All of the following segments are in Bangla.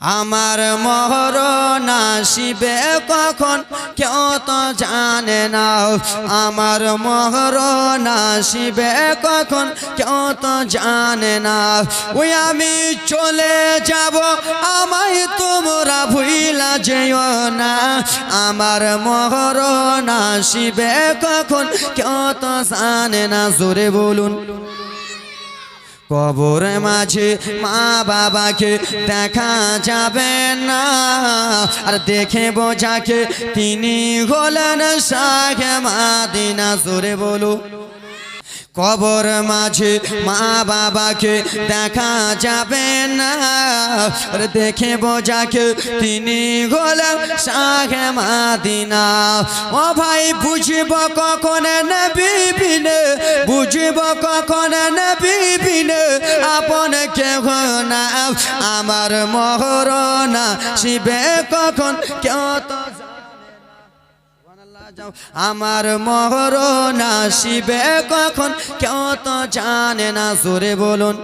আমার মরণ আসিবে কখন কেউ তো জানে না। আমার মরণ আসিবে কখন কেউ তো জানে না। ওই আমি চলে যাব, আমায় তোমরা ভুইলা যেও না। আমার মরণ আসিবে কখন কেউ তো জানে না। জোরে বলুন। কবর মাঝে মা বাবাকে দেখা যাবে না, আর দেখে বোঝাকে তিনি হলেন শাহে মাদিনা। জোরে বলো। কবর মাঝে মা বাবাকে দেখা যাবে না, আর দেখে বোঝাকে তিনি হলেন শাহে মাদিনা। ও ভাই বুঝব কখন নবী বিনে, বুঝব কখন নবী বিনে আপন কেহ না। আমার মরণ আসিবে কখন কেউ তো আমার মরণ আসিবে কখন কেউ তো জানে না। জোরে বলুন।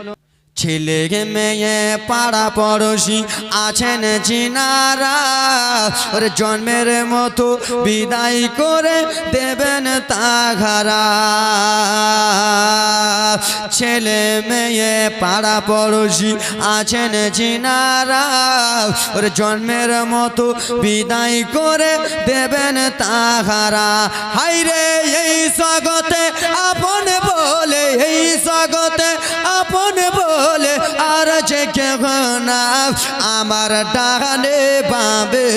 ছেলে মেয়ে পাড়া পড়োশি আছেন জিনারা, ওর জন্মের মতো বিদায় করে দেবেন তাহারা। ছেলে মেয়ে পাড়া পড়োশি আছেন জিনারা, ওর জন্মের মতো বিদায় করে দেবেন তাহারা। হাইরে এই জগতে আপন বলে, এই জগতে আপন বলে আর যে কেহ না। আমার ডানে বামে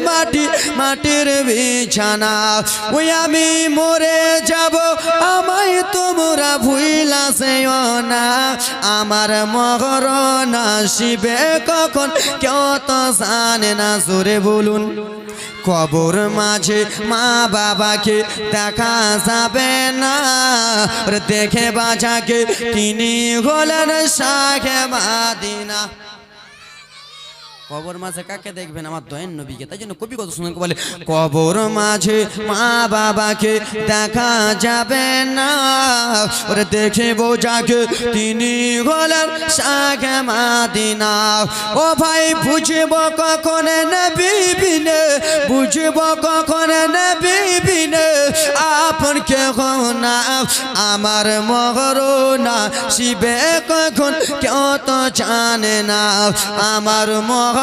মাটি, মাটির বিছানা। ওই আমি মরে যাব, আমায় তোমরা ভুইলা যেও না। আমার মরণ আসিবে কখন কেউ তো জানে না। জোরে বলুন। কবর মাঝে মা বাবাকে দেখা যাবে না, দেখে বাজাকে তিনি হলেন শাহে মাদিনা। কবর মাঝে কাকে দেখবেন? আমার দয়ান নবীকে। তাই জন্য কবি কত সুন্দর বলে, কবর মাঝে মা বাবাকে দেখা যাবে না, ওরে দেখে বোঝাকে তিনি হলেন শাহে মাদিনা। ও ভাই বুঝব কখন নবী বিনে, বুঝব কখন নবী বিনে আপন কেহ না। আমার মরণ আসিবে কখন কেউ তো জানে না। আমার মরণ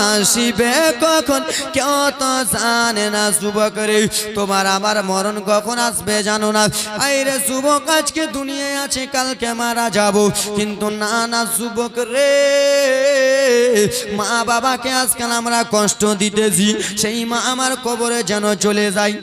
আসিবে কখন কেউ তো জানে না। যুবক রে, তোমার আমার মরণ কখন আসবে জানো না। আইরে যুবক, আজকে দুনিয়ায় আছে কালকে মারা যাব, কিন্তু না না যুবক রে, মা বাবাকে আজকাল আমরা কষ্ট দিতেছি, সেই মা আমার কবরে যেন চলে যায়।